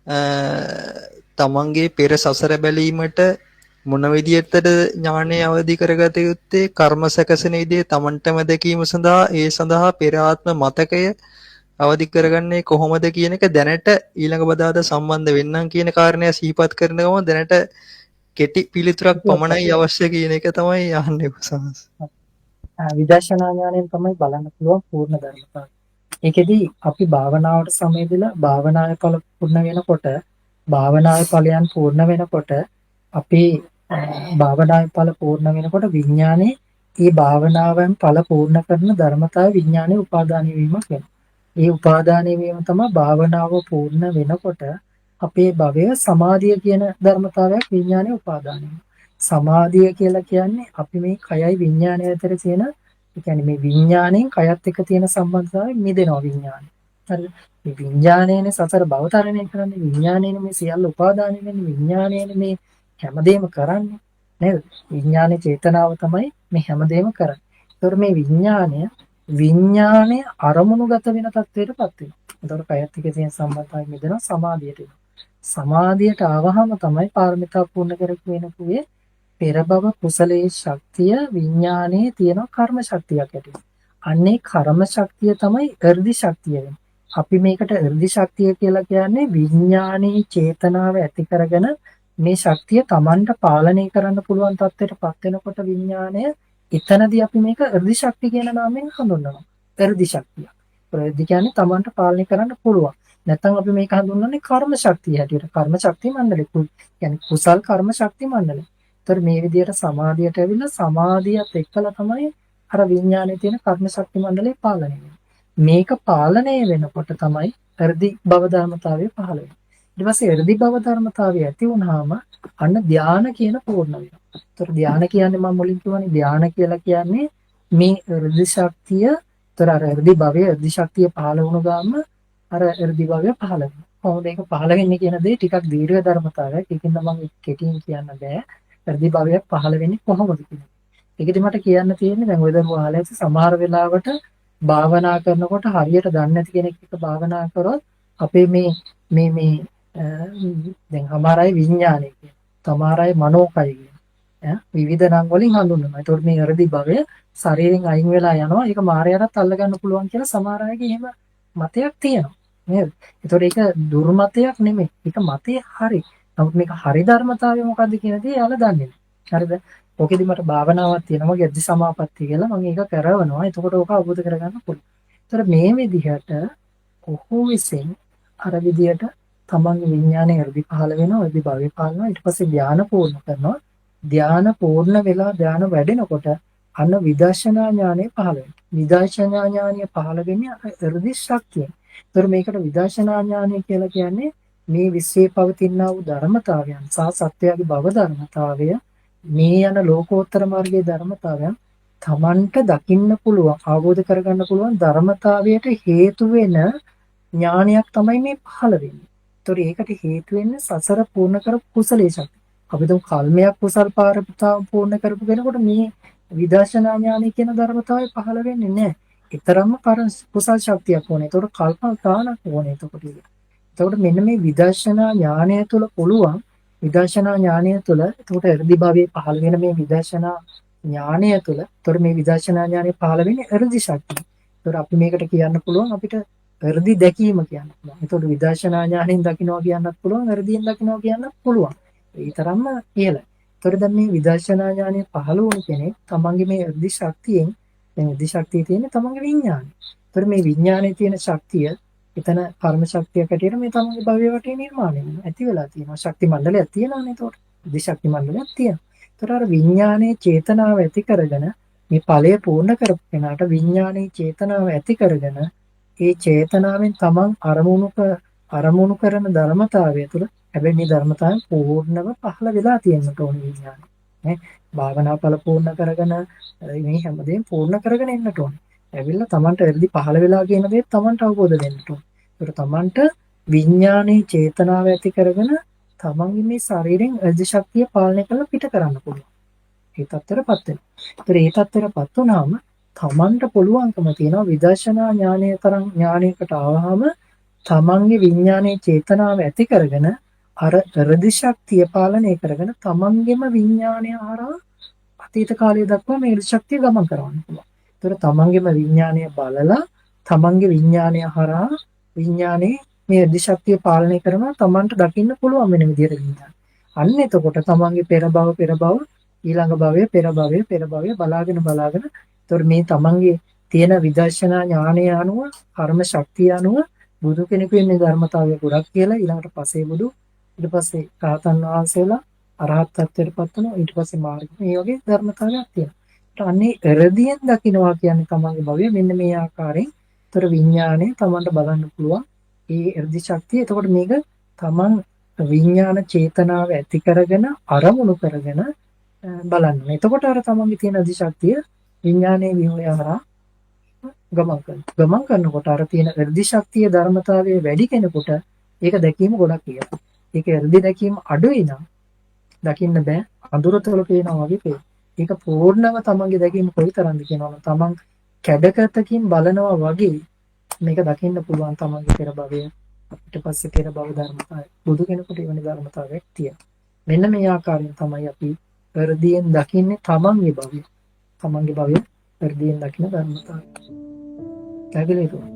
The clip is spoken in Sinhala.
තමන්ගේ පෙර සසර බැලීමට මොන විදියටද ඥානය අවදි කරගත යුත්තේ කර්ම සැකසෙන විදිය තමන්ටම දැකීම සඳහා ඒ සඳහා පෙර ආත්ම මතකය අවදි කරගන්නේ කොහොමද කියන එක දැනට ඊළඟ බදාදා සම්බන්ධ වෙන්නම් කියන කාරණය සිහිපත් කරන ගමන් දැනට කෙටි පිළිතුරක් පමණයි අවශ්‍ය කියන එක තමයි අහන්නේ උසස්. විදර්ශනා ඥාණයෙන් තමයි බලන්න පුළුවන් පූර්ණ ධර්මතාවය. ඒකෙදි අපි භාවනාවට සමයදලා භාවනාවේ ඵල පූර්ණ වෙනකොට භාවනාවේ ඵලයන් පූර්ණ වෙනකොට අපේ භාවනාවේ ඵල පූර්ණ වෙනකොට විඥානයේ ඒ භාවනාවෙන් ඵල පූර්ණ කරන ධර්මතාවය විඥානයේ උපාදාන වීමක් වෙනවා. ඒ උපාදාන වීම තමයි භාවනාව පූර්ණ වෙනකොට අපේ භවය සමාධිය කියන ධර්මතාවයක් විඥානයේ උපාදාන වෙනවා. සමාධිය කියලා කියන්නේ අපි මේ කයයි විඥානය අතර තියෙන ඒ කියන්නේ මේ විඥාණයෙන් කයත් එක්ක තියෙන සම්බන්ධතාවය මිදෙනවා විඥානය. හරිද? මේ විඥාණයනේ සතර භව තරණය කරන්නේ විඥාණයනේ මේ සියල්ල උපාදානය වෙන්නේ විඥාණයනේ මේ හැමදේම කරන්නේ නේද? විඥානයේ චේතනාව තමයි මේ හැමදේම කරන්නේ. ඒතකොට මේ විඥාණය අරමුණුගත වෙන තත්ත්වයටපත් වෙනවා. ඒතකොට කයත් එක්ක තියෙන සම්බන්ධතාවය මිදෙනවා සමාධියට එනවා. සමාධියට ආවහම තමයි පාරමිතා පූර්ණ කරපු වෙනකුවේ පෙර භව කුසලයේ ශක්තිය විඥානයේ තියෙන කර්ම ශක්තියක් ඇතිවෙනවා. අන්නේ කර්ම ශක්තිය තමයි එර්ධි ශක්තිය වෙන්නේ. අපි මේකට එර්ධි ශක්තිය කියලා කියන්නේ විඥානයේ චේතනාව ඇති කරගෙන මේ ශක්තිය Tamanට පාලනය කරන්න පුළුවන් තත්ත්වයටපත් වෙනකොට විඥානය එතනදී අපි මේක එර්ධි ශක්තිය කියන නාමයෙන් හඳුන්වනවා. එර්ධි ශක්තිය. එර්ධි කියන්නේ Tamanට පාලනය කරන්න පුළුවන්. නැත්නම් අපි මේක හඳුන්වන්නේ කර්ම ශක්තිය හැටියට. කර්ම ශක්තිය මණ්ඩලය. කියන්නේ කුසල් කර්ම ශක්තිය මණ්ඩලය. ඒතර මේ විදිහට සමාධියට ඇවිල්ලා සමාධියත් එක්කලා තමයි අර විඥානයේ තියෙන කර්ම ශක්ති මණ්ඩලය පාලනය වෙන්නේ. මේක පාලනය වෙනකොට තමයි හෘදි භව ධර්මතාවය පහළ වෙන්නේ. ඊට පස්සේ හෘදි භව ධර්මතාවය ඇති වුනහම අන්න ධානය කියන පූර්ණ වෙනවා. ඒතර ධානය කියන්නේ මම මුලින් කිව්වනේ ධානය කියලා කියන්නේ මේ හෘදි ශක්තිය ඒතර අර හෘදි භවයේ හෘදි ශක්තිය පහළ වුණ ගාම අර හෘදි භවය පහළ වෙනවා. කොහොමද ඒක පහළ වෙන්නේ කියන දේ ටිකක් දීර්ඝ ධර්මතාවයක්. ඒකින්ද මම කෙටියෙන් කියන්න බෑ. හෘදි භවයක් පහළ වෙන්නේ කොහොමද කියන්නේ. ඒකෙදි මට කියන්න තියෙන්නේ දැන් ඔය දරුවෝ අහලා ඇති සමහර වෙලාවට භාවනා කරනකොට හරියට දන්නේ නැති කෙනෙක් එක්ක භාවනා කරොත් අපේ මේ දැන් සමහර අය විඥානය කියන සමහර අය මනෝකය කියන විවිධ නම් වලින් හඳුන්වනවා. ඒතකොට මේ හෘදි භවය ශරීරයෙන් අයින් වෙලා යනවා. ඒක මායයටත් අල්ලගන්න පුළුවන් කියලා සමහර අයගේ එහෙම මතයක් තියෙනවා. නේද? ඒතකොට ඒක දුර්මතයක් නෙමෙයි. ඒක මතය හරි. නමුත් මේක හරි ධර්මතාවය මොකද්ද කියන දේ යාලා දන්නේ නැහැ. හරිද? ඕකෙදි මට භාවනාවක් තියෙනවා. මගේ අධි සමාපත්තිය කියලා මම ඒක කරවනවා. එතකොට ඕක අවබෝධ කරගන්න පුළුවන්. ඒතර මේ විදිහට ඔහු විසින් අර විදිහට තමන්ගේ විඥානයේ හෘදි පහළ වෙනවා. හෘදි භවය පහළනවා. ඊට පස්සේ ධානය පූර්ණ කරනවා. ධානය පූර්ණ වෙලා ධානය වැඩෙනකොට අන්න විදර්ශනා ඥානය පහළ වෙනවා. විදර්ශනා ඥානය පහළ වෙන්නේ හෘදි ශක්තියෙන්. ඒතර මේකට විදර්ශනා ඥානය කියලා කියන්නේ මේ විශ්වයේ පවතිනා වූ ධර්මතාවයන් සහ සත්‍යයේ භව ධර්මතාවය මේ යන ලෝකෝත්තර මාර්ගයේ ධර්මතාවයන් තමන්ට දකින්න පුළුවන් අවබෝධ කරගන්න පුළුවන් ධර්මතාවයට හේතු වෙන ඥානයක් තමයි මේ පහළ වෙන්නේ. ඒතකොට ඒකට හේතු වෙන්නේ සසර පූර්ණ කරපු කුසලයේ ශක්තිය. අපි තුන් කල්මයක් කුසල් පාරමිතා පූර්ණ කරපු කෙනෙකුට මේ විදර්ශනා ඥානය කියන ධර්මතාවය පහළ වෙන්නේ නැහැ. ඊතරම්ම කුසල් ශක්තියක් ඕනේ. ඒතකොට කල්ප ගානක් ඕනේ. එතකොට මෙන්න මේ විදර්ශනා ඥානය තුළ පුළුවන් විදර්ශනා ඥානය තුළ එතකොට හෘදි භවයේ පහළ වෙන මේ විදර්ශනා ඥානය තුළ එතකොට මේ විදර්ශනා ඥානය පහළ වෙන්නේ හෘදි ශක්තිය. එතකොට අපි මේකට කියන්න පුළුවන් අපිට හෘදි දැකීම කියන්න පුළුවන්. එතකොට විදර්ශනා ඥාණයෙන් දකින්නවා කියන්නත් පුළුවන් හෘදියෙන් දකින්නවා කියන්නත් පුළුවන්. ඒ තරම්ම ඉහළයි. එතකොට දැන් මේ විදර්ශනා ඥානය පහළ වුණ කෙනෙක් තමන්ගේ මේ හෘදි ශක්තියෙන් දැන් හෘදි ශක්තිය තියෙන්නේ තමන්ගේ විඥානය. එතකොට මේ විඥානයේ තියෙන ශක්තිය එතන කර්ම ශක්තියක් ඇටියට මේ තමන්ගේ භවය වටේ නිර්මාණය වෙනවා. ඇති වෙලා තියෙනවා. ශක්ති මණ්ඩලයක් තියෙනවානේ එතකොට. දිශක්ති මණ්ඩලයක් තියෙනවා. එතකොට අර විඥානයේ චේතනාව ඇති කරගෙන මේ ඵලය පූර්ණ කරපු කෙනාට විඥානයේ චේතනාව ඇති කරගෙන ඒ චේතනාවෙන් තමන් අරමුණු කරන ධර්මතාවය තුළ හැබැයි මේ ධර්මතාවය පූර්ණව පහළ වෙලා තියෙන්නට ඕනේ විඥානය. නේ? භාවනා ඵල පූර්ණ කරගෙන මේ හැමදේම පූර්ණ කරගෙන එන්නට ඕනේ. ඇවිල්ලා තමන්ට එල්ලි පහළ වෙලා කියන දේ තමන්ට අවබෝධ වෙන්න ඕනේ. ඒකට තමන්ට විඥානයේ චේතනාව ඇති කරගෙන තමන්ගේ මේ ශරීරයෙන් එල්ජි ශක්තිය පාලනය කරලා පිට කරන්න පුළුවන්. ඒ තත්ත්වයටපත් වෙනවා. ඒතර ඒ තත්ත්වයටපත් වුණාම තමන්ට පුළුවන්කම තියෙනවා විදර්ශනා ඥානය තරම් ඥානයකට ආවහම තමන්ගේ විඥානයේ චේතනාව ඇති කරගෙන අර හෘද ශක්තිය පාලනය කරගෙන තමන්ගේම විඥානය හරහා අතීත කාලය දක්වා මේ හෘද ශක්තිය ගමන් කරවන්න පුළුවන්. ඒතර තමන්ගේම විඥානය බලලා තමන්ගේ විඥානය හරහා විඥානයේ මේ හෘද ශක්තිය පාලනය කරනවා තමන්ට දකින්න පුළුවන් වෙන විදිහට විඥානය. අන්න එතකොට තමන්ගේ පෙර භව ඊළඟ භවයේ පෙර භවයේ බලාගෙන ඒතර මේ තමන්ගේ තියෙන විදර්ශනා ඥානය අනුව කර්ම ශක්තිය අනුව බුදු කෙනෙකු මේ ධර්මතාවය ගොඩක් කියලා ඊළඟට පසේ බුදු ඊට පස්සේ රහතන් වහන්සේලා අරහත් ත්වයටපත් වෙනවා ඊට පස්සේ මාර්ග මේ වගේ ධර්මතාවයක් තියෙනවා. අන්නේ එරදියෙන් දකින්නවා කියන්නේ තමන්ගේ භවය මෙන්න මේ ආකාරයෙන්. ඒතර විඥාණය තමන්ට බලන්න පුළුවන් ඒ එර්දි ශක්තිය. එතකොට මේක තමන් විඥාන චේතනාව ඇති කරගෙන අරමුණු කරගෙන බලන්න. එතකොට අර තමන්ගේ තියෙන එර්දි ශක්තිය විඥානයේ විහුණය හරහා ගමන් කරනකොට අර තියෙන එර්දි ශක්තිය ධර්මතාවයේ වැඩි කෙනෙකුට ඒක දැකීම ගොඩක් ඉහළයි. ඒක එර්දි දැකීම අඩුයි නම් දකින්න බෑ. අඳුරතල පේනවා වගේ පේන. ඒක පූර්ණව තමන්ගේ දැකීම කොයිතරම්ද කියනවනම් තමන් කැඩකතකින් බලනවා වගේ මේක දකින්න පුළුවන් තමන්ගේ පෙර භවයේ ඊට පස්සේ පෙර භව ධර්මතාවය. බුදු කෙනෙකුට එවැනි ධර්මතාවයක් තියෙනවා. මෙන්න මේ ආකාරයෙන් තමයි අපි එර්දියෙන් දකින්නේ තමන්ගේ භවය. තමන්ගේ භවය එර්දියෙන් දකින්න ධර්මතාවය. පැහැදිලිද?